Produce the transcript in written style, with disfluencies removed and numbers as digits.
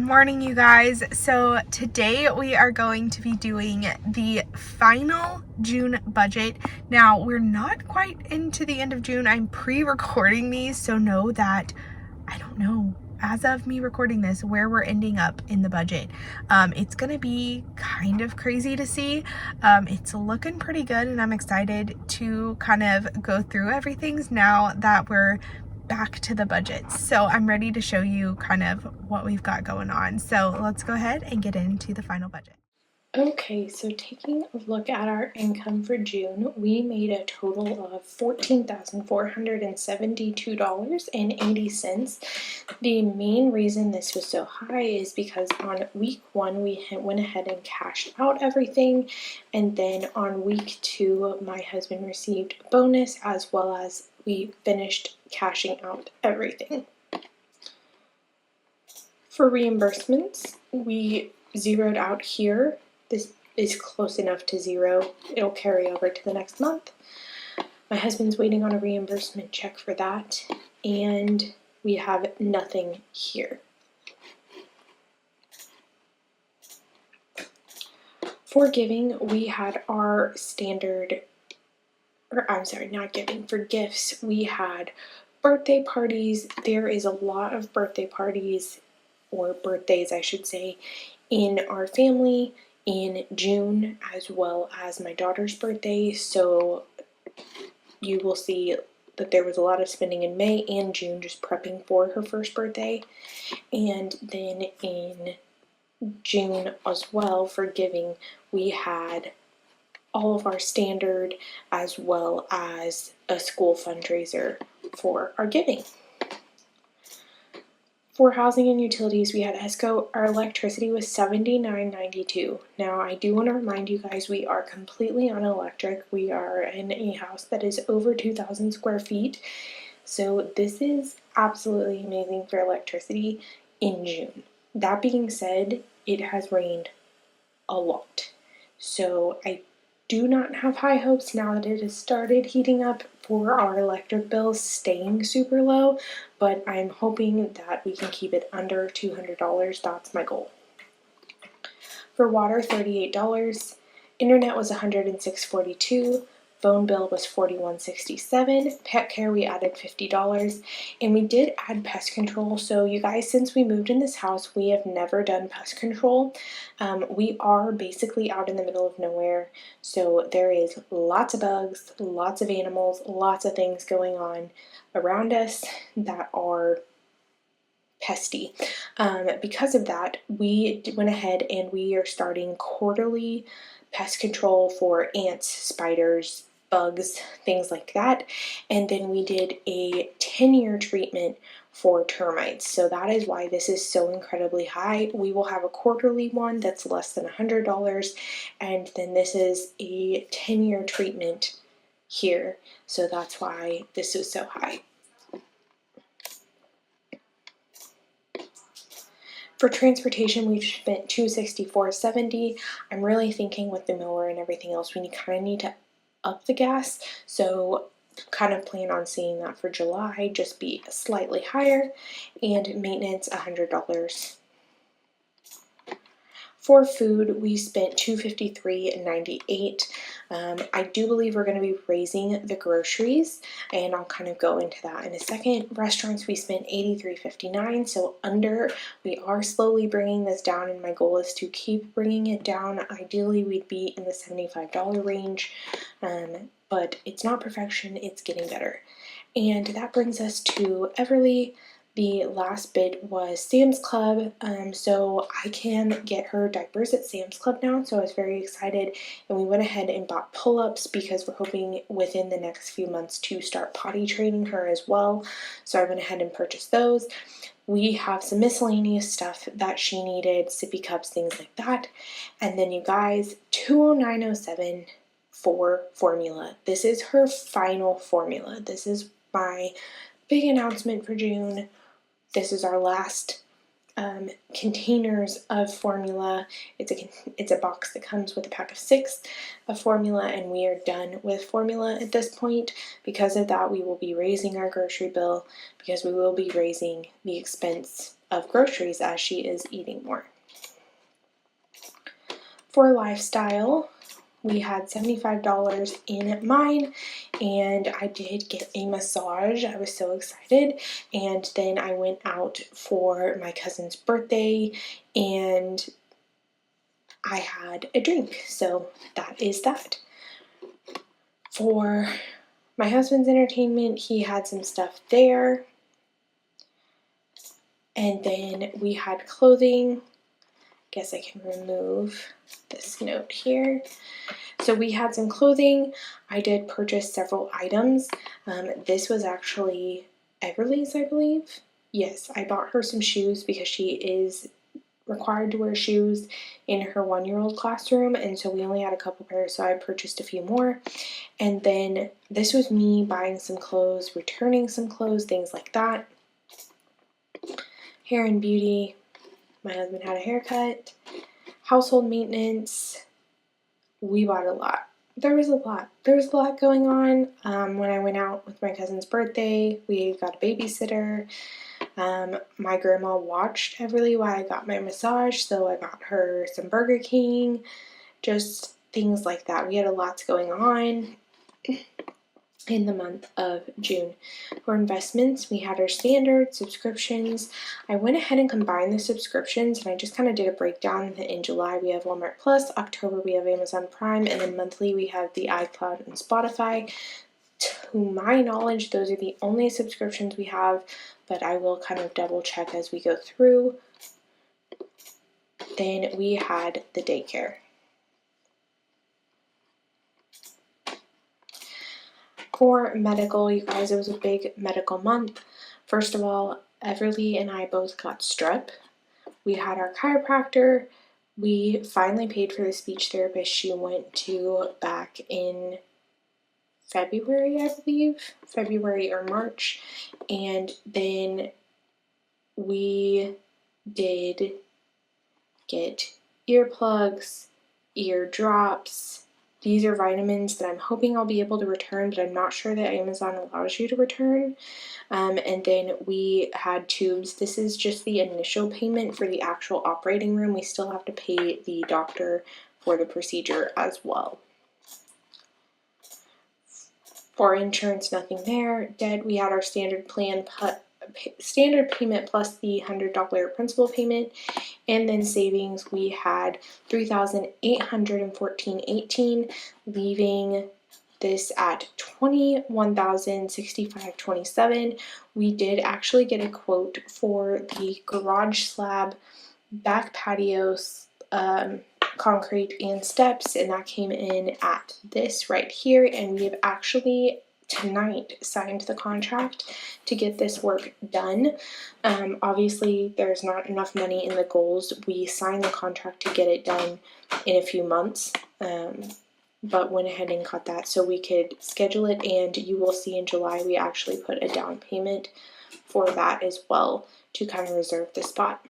morning, you guys. So today we are going to be doing the final June budget. Now, we're not quite into the end of June. I'm pre-recording these, so know that I don't know, as of me recording this, where we're ending up in the budget. It's gonna be kind of crazy to see. It's looking pretty good, and I'm excited to kind of go through everything now that we're back to the budget. So I'm ready to show you kind of what we've got going on. So let's go ahead and get into the final budget. Okay, so taking a look at our income for June, we made a total of $14,472.80. The main reason this was so high is because on week one, we went ahead and cashed out everything. And then on week two, my husband received a bonus, as well as we finished cashing out everything. For reimbursements, we zeroed out here. This is close enough to zero. It'll carry over to the next month. My husband's waiting on a reimbursement check for that, and we have nothing here. For giving, we had our standard, for gifts, we had birthday parties. There is a lot of birthday parties, or birthdays I should say, in our family in June, as well as my daughter's birthday. So you will see that there was a lot of spending in May and June just prepping for her first birthday. And then in June as well, for giving, we had all of our standard as well as a school fundraiser for our giving. For housing and utilities, we had ESCO. Our electricity was $79.92. Now, I do want to remind you guys, we are completely on electric. We are in a house that is over 2,000 square feet. So this is absolutely amazing for electricity in June. That being said, it has rained a lot. So I do not have high hopes now that it has started heating up for our electric bills staying super low, but I'm hoping that we can keep it under $200. That's my goal. For water, $38. Internet was $106.42. Phone bill was $41.67. Pet care, we added $50. And we did add pest control. So you guys, since we moved in this house, we have never done pest control. We are basically out in the middle of nowhere. So there is lots of bugs, lots of animals, lots of things going on around us that are pesty. Because of that, we went ahead and we are starting quarterly pest control for ants, spiders, bugs, things like that. And then we did a 10-year treatment for termites. So that is why this is so incredibly high. We will have a quarterly one that's less than $100, and then this is a 10-year treatment here. So that's why this is so high. For transportation, we've spent $264.70. I'm really thinking with the mower and everything else, we kind of need to up the gas. So kind of plan on seeing that for July, just be slightly higher. And maintenance, $100. For food, we spent $253.98. I do believe we're going to be raising the groceries, and I'll kind of go into that in a second. Restaurants, we spent $83.59, so under. We are slowly bringing this down, and my goal is to keep bringing it down. Ideally, we'd be in the $75 range, but it's not perfection, it's getting better. And that brings us to Everly. The last bit was Sam's Club, so I can get her diapers at Sam's Club now, so I was very excited, and we went ahead and bought pull-ups because we're hoping within the next few months to start potty training her as well, so I went ahead and purchased those. We have some miscellaneous stuff that she needed, sippy cups, things like that, and then you guys, $209.07 for formula. This is her final formula. This is my big announcement for June. This is our last containers of formula. It's a box that comes with a pack of 6 of formula, and we are done with formula at this point. Because of that, we will be raising our grocery bill, because we will be raising the expense of groceries as she is eating more. For lifestyle, we had $75 in mine, and I did get a massage. I was so excited. And then I went out for my cousin's birthday and I had a drink. So that is that. For my husband's entertainment, he had some stuff there. And then we had clothing. Guess I can remove this note here. So we had some clothing. I did purchase several items. This was actually Everly's, I believe. Yes, I bought her some shoes because she is required to wear shoes in her 1-year-old classroom, and so we only had a couple pairs, so I purchased a few more. And then this was me buying some clothes, returning some clothes, things like that. Hair and beauty. My husband had a haircut. Household maintenance. We bought a lot. There was a lot going on. When I went out with my cousin's birthday, we got a babysitter. My grandma watched Everly while I got my massage, so I got her some Burger King, just things like that. We had a lot going on in the month of June. For investments, we had our standard subscriptions. I went ahead and combined the subscriptions, and I just kind of did a breakdown. In July, we have Walmart Plus, October, we have Amazon Prime, and then monthly, we have the iCloud and Spotify. To my knowledge, those are the only subscriptions we have, but I will kind of double check as we go through. Then we had the daycare. For medical, you guys, it was a big medical month. First of all, Everly and I both got strep. We had our chiropractor. We finally paid for the speech therapist she went to back in February, I believe, February or March. And then we did get earplugs, ear drops. These are vitamins that I'm hoping I'll be able to return, but I'm not sure that Amazon allows you to return. And then we had tubes. This is just the initial payment for the actual operating room. We still have to pay the doctor for the procedure as well. For insurance, nothing there. Debt, we had our standard payment plus the $100 principal payment. And then savings, we had $3,814.18, leaving this at $21,065.27. We did actually get a quote for the garage slab, back patios, concrete and steps, and that came in at this right here. And we have actually tonight signed the contract to get this work done. Obviously there's not enough money in the goals. We signed the contract to get it done in a few months, but went ahead and got that so we could schedule it. And you will see in July we actually put a down payment for that as well to kind of reserve the spot.